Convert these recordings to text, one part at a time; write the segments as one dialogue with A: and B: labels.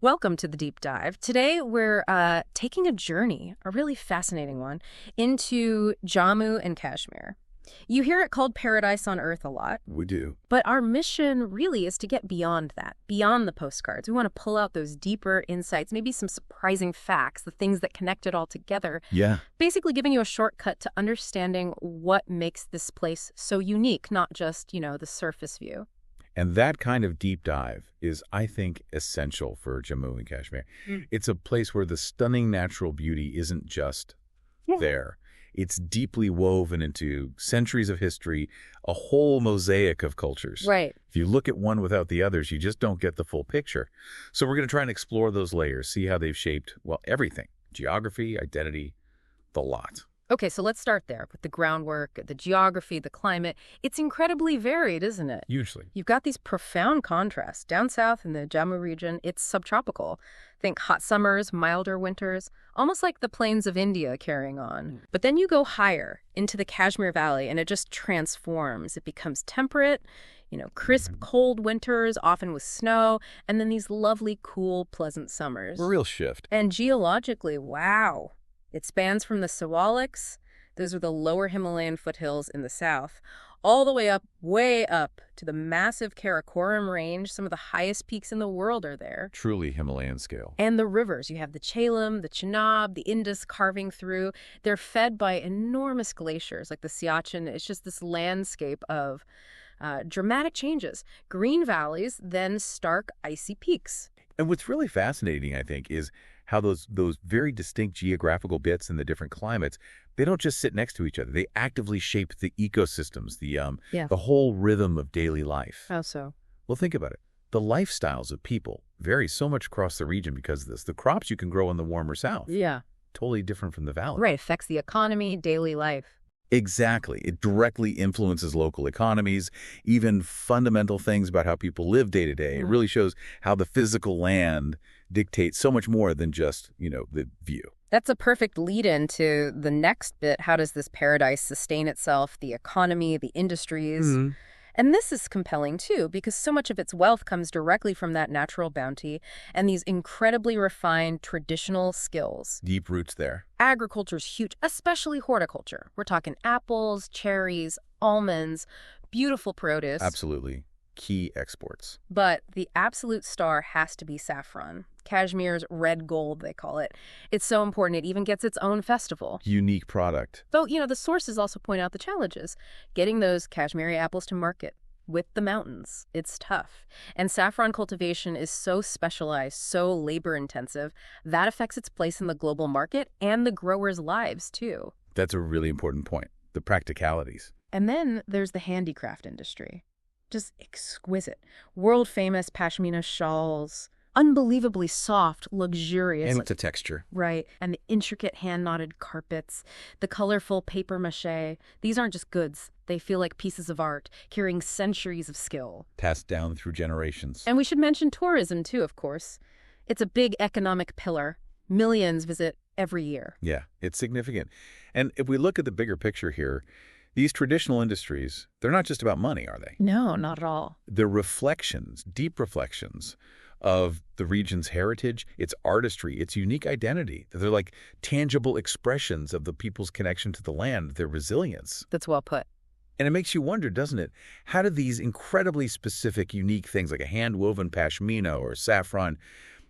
A: Welcome to the deep dive. Today we're taking a journey, a really fascinating one, into Jammu and Kashmir. You hear it called paradise on earth a lot.
B: We do.
A: But our mission really is to get beyond that, beyond the postcards. We want to pull out those deeper insights, maybe some surprising facts, the things that connect it all together.
B: Yeah.
A: Basically giving you a shortcut to understanding what makes this place so unique, not just, the surface view.
B: And that kind of deep dive is, I think, essential for Jammu and Kashmir. It's a place where the stunning natural beauty isn't just there. It's deeply woven into centuries of history, a whole mosaic of cultures.
A: Right.
B: If you look at one without the others, you just don't get the full picture. So we're going to try and explore those layers, see how they've shaped, everything. Geography, identity, the lot.
A: Okay, so let's start there with the groundwork, the geography, the climate. It's incredibly varied, isn't it?
B: Hugely.
A: You've got these profound contrasts. Down south in the Jammu region, it's subtropical. Think hot summers, milder winters, almost like the plains of India carrying on. But then you go higher into the Kashmir Valley and it just transforms. It becomes temperate, crisp, cold winters, often with snow, and then these lovely, cool, pleasant summers.
B: A real shift.
A: And geologically, wow. It spans from the Siwaliks, those are the lower Himalayan foothills in the south, all the way up to the massive Karakoram range. Some of the highest peaks in the world are there.
B: Truly Himalayan scale.
A: And the rivers. You have the Jhelum, the Chenab, the Indus carving through. They're fed by enormous glaciers like the Siachen. It's just this landscape of dramatic changes. Green valleys, then stark icy peaks.
B: And what's really fascinating, I think, is how those very distinct geographical bits in the different climates, they don't just sit next to each other. They actively shape the ecosystems, the whole rhythm of daily life.
A: How so?
B: Well, think about it. The lifestyles of people vary so much across the region because of this. The crops you can grow in the warmer south, totally different from the valley.
A: Right, affects the economy, daily life.
B: Exactly. It directly influences local economies, even fundamental things about how people live day to day. It really shows how the physical land dictates so much more than just, the view.
A: That's a perfect lead-in to the next bit. How does this paradise sustain itself, the economy, the industries? And this is compelling, too, because so much of its wealth comes directly from that natural bounty and these incredibly refined traditional skills.
B: Deep roots there.
A: Agriculture's huge, especially horticulture. We're talking apples, cherries, almonds, beautiful produce.
B: Absolutely. Key exports.
A: But the absolute star has to be saffron. Kashmir's red gold, they call it. It's so important it even gets its own festival.
B: Unique product.
A: Though, the sources also point out the challenges. Getting those Kashmiri apples to market with the mountains, it's tough. And saffron cultivation is so specialized, so labor-intensive, that affects its place in the global market and the growers' lives, too.
B: That's a really important point. The practicalities.
A: And then there's the handicraft industry. Just exquisite. World-famous pashmina shawls. Unbelievably soft, luxurious.
B: And with the texture.
A: Right. And the intricate hand-knotted carpets, the colorful paper mache. These aren't just goods. They feel like pieces of art, carrying centuries of skill.
B: Passed down through generations.
A: And we should mention tourism, too, of course. It's a big economic pillar. Millions visit every year.
B: Yeah, it's significant. And if we look at the bigger picture here, these traditional industries, they're not just about money, are they?
A: No, not at all.
B: They're reflections, deep reflections of the region's heritage, its artistry, its unique identity. They're like tangible expressions of the people's connection to the land, their resilience.
A: That's well put.
B: And it makes you wonder, doesn't it? How do these incredibly specific, unique things like a hand-woven pashmina or saffron,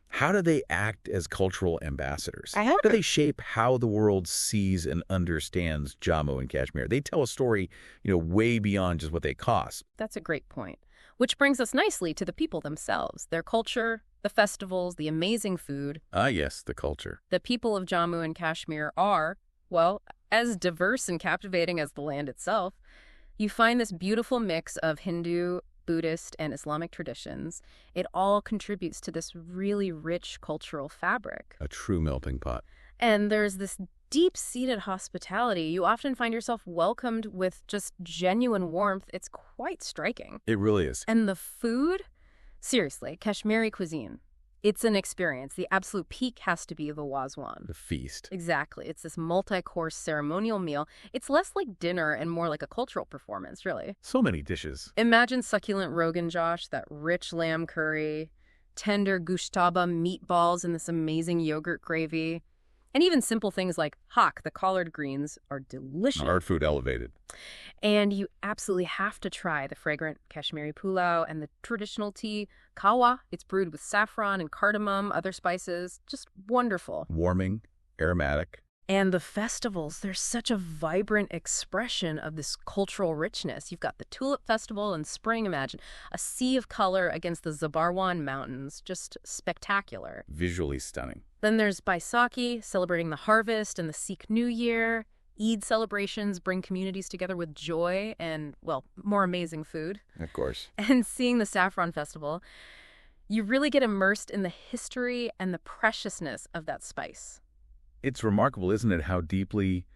B: how do they act as cultural ambassadors? How do they shape how the world sees and understands Jammu and Kashmir? They tell a story, way beyond just what they cost.
A: That's a great point. Which brings us nicely to the people themselves, their culture, the festivals, the amazing food.
B: Ah, yes, the culture.
A: The people of Jammu and Kashmir are, as diverse and captivating as the land itself. You find this beautiful mix of Hindu, Buddhist, and Islamic traditions. It all contributes to this really rich cultural fabric.
B: A true melting pot.
A: And there's this deep-seated hospitality. You often find yourself welcomed with just genuine warmth. It's quite striking.
B: It really is.
A: And the food? Seriously, Kashmiri cuisine. It's an experience. The absolute peak has to be the wazwan.
B: The feast.
A: Exactly. It's this multi-course ceremonial meal. It's less like dinner and more like a cultural performance, really.
B: So many dishes.
A: Imagine succulent Rogan Josh, that rich lamb curry, tender gushtaba meatballs in this amazing yogurt gravy. And even simple things like hak, the collard greens, are delicious.
B: Our food elevated.
A: And you absolutely have to try the fragrant Kashmiri pulao and the traditional tea, kawa. It's brewed with saffron and cardamom, other spices. Just wonderful.
B: Warming, aromatic.
A: And the festivals, they're such a vibrant expression of this cultural richness. You've got the Tulip Festival in spring, imagine. A sea of color against the Zabarwan Mountains. Just spectacular.
B: Visually stunning.
A: Then there's Baisakhi, celebrating the harvest and the Sikh New Year. Eid celebrations bring communities together with joy and, well, more amazing food.
B: Of course.
A: And seeing the Saffron Festival, you really get immersed in the history and the preciousness of that spice.
B: It's remarkable, isn't it, how deeply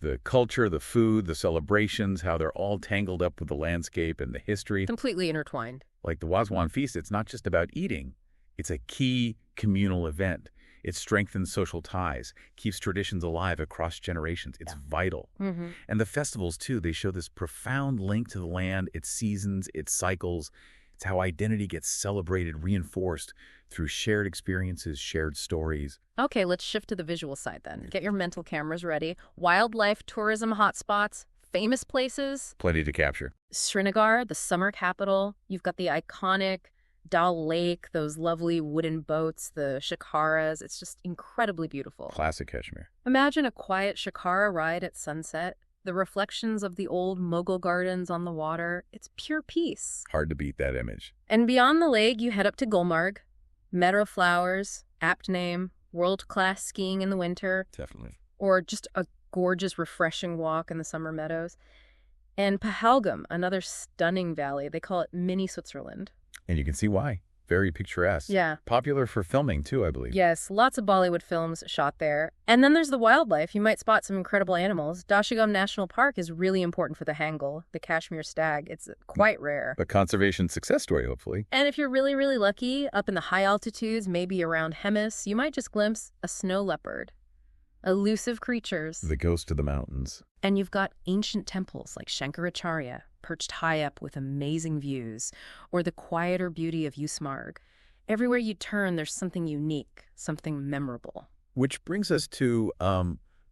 B: the culture, the food, the celebrations, how they're all tangled up with the landscape and the history.
A: Completely intertwined.
B: Like the Wazwan Feast, it's not just about eating. It's a key communal event. It strengthens social ties, keeps traditions alive across generations. It's vital.
A: Mm-hmm.
B: And the festivals, too, they show this profound link to the land, its seasons, its cycles. It's how identity gets celebrated, reinforced through shared experiences, shared stories.
A: Okay, let's shift to the visual side then. Get your mental cameras ready. Wildlife tourism hotspots, famous places.
B: Plenty to capture.
A: Srinagar, the summer capital. You've got the iconic Dal Lake, those lovely wooden boats, the shikaras. It's just incredibly beautiful.
B: Classic Kashmir.
A: Imagine a quiet shikara ride at sunset. The reflections of the old Mughal gardens on the water. It's pure peace.
B: Hard to beat that image.
A: And beyond the lake, you head up to Gulmarg. Meadow of Flowers, apt name, world-class skiing in the winter.
B: Definitely.
A: Or just a gorgeous, refreshing walk in the summer meadows. And Pahalgam, another stunning valley. They call it mini Switzerland.
B: And you can see why. Very picturesque.
A: Yeah.
B: Popular for filming, too, I believe.
A: Yes, lots of Bollywood films shot there. And then there's the wildlife. You might spot some incredible animals. Dashigam National Park is really important for the Hangal, the Kashmir stag. It's quite rare.
B: A conservation success story, hopefully.
A: And if you're really, really lucky, up in the high altitudes, maybe around Hemis, you might just glimpse a snow leopard. Elusive creatures.
B: The ghost of the mountains.
A: And you've got ancient temples like Shankaracharya, perched high up with amazing views, or the quieter beauty of Usmarg. Everywhere you turn, there's something unique, something memorable.
B: Which brings us to a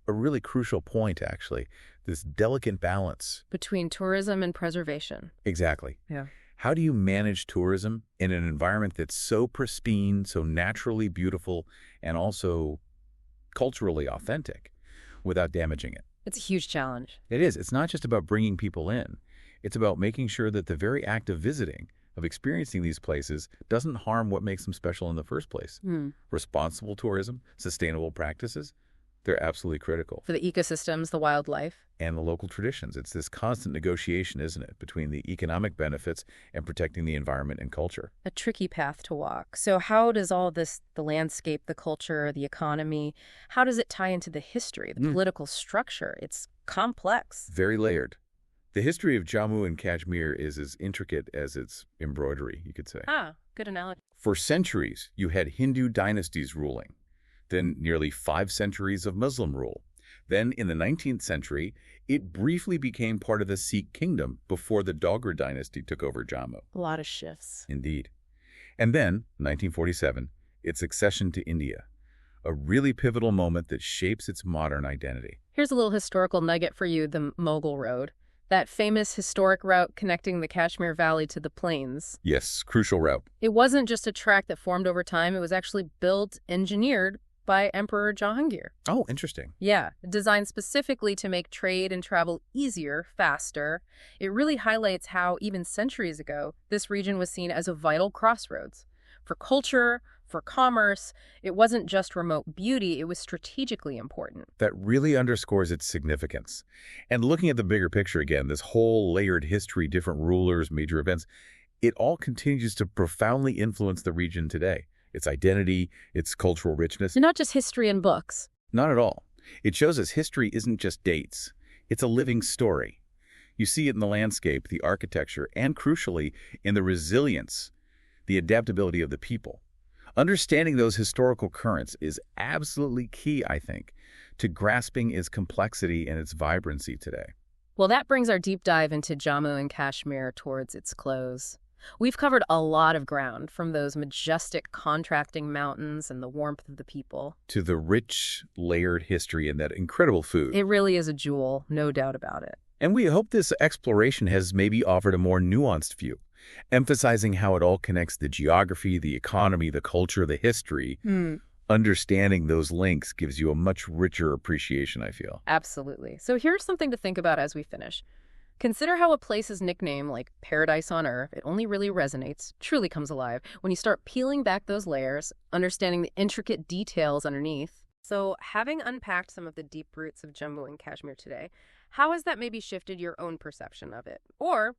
B: really crucial point, actually, this delicate balance.
A: Between tourism and preservation.
B: Exactly.
A: Yeah.
B: How do you manage tourism in an environment that's so pristine, so naturally beautiful, and also culturally authentic without damaging it?
A: It's a huge challenge.
B: It is. It's not just about bringing people in. It's about making sure that the very act of visiting, of experiencing these places, doesn't harm what makes them special in the first place. Responsible tourism, sustainable practices, they're absolutely critical.
A: For the ecosystems, the wildlife.
B: And the local traditions. It's this constant negotiation, isn't it, between the economic benefits and protecting the environment and culture.
A: A tricky path to walk. So how does all this, the landscape, the culture, the economy, how does it tie into the history, the political structure? It's complex.
B: Very layered. The history of Jammu and Kashmir is as intricate as its embroidery, you could say.
A: Ah, good analogy.
B: For centuries, you had Hindu dynasties ruling. Then nearly 5 centuries of Muslim rule. Then in the 19th century, it briefly became part of the Sikh kingdom before the Dogra dynasty took over Jammu.
A: A lot of shifts.
B: Indeed. And then, 1947, its accession to India. A really pivotal moment that shapes its modern identity.
A: Here's a little historical nugget for you, the Mughal Road. That famous historic route connecting the Kashmir Valley to the plains.
B: Yes, crucial route.
A: It wasn't just a track that formed over time. It was actually built, engineered by Emperor Jahangir.
B: Oh, interesting.
A: Yeah, designed specifically to make trade and travel easier, faster. It really highlights how, even centuries ago, this region was seen as a vital crossroads. For culture, for commerce, it wasn't just remote beauty, it was strategically important.
B: That really underscores its significance. And looking at the bigger picture again, this whole layered history, different rulers, major events, it all continues to profoundly influence the region today. Its identity, its cultural richness.
A: Not just history and books.
B: Not at all. It shows us history isn't just dates. It's a living story. You see it in the landscape, the architecture, and crucially, in the resilience, the adaptability of the people. Understanding those historical currents is absolutely key, I think, to grasping its complexity and its vibrancy today.
A: Well, that brings our deep dive into Jammu and Kashmir towards its close. We've covered a lot of ground, from those majestic contrasting mountains and the warmth of the people.
B: To the rich, layered history and that incredible food.
A: It really is a jewel, no doubt about it.
B: And we hope this exploration has maybe offered a more nuanced view, emphasizing how it all connects: the geography, the economy, the culture, the history. Understanding those links gives you a much richer appreciation, I feel.
A: Absolutely. So here's something to think about as we finish. Consider how a place's nickname, like Paradise on Earth, it only really resonates, truly comes alive, when you start peeling back those layers, understanding the intricate details underneath. So, having unpacked some of the deep roots of Jammu and Kashmir today, how has that maybe shifted your own perception of it? Or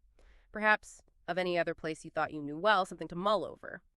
A: perhaps of any other place you thought you knew well, something to mull over?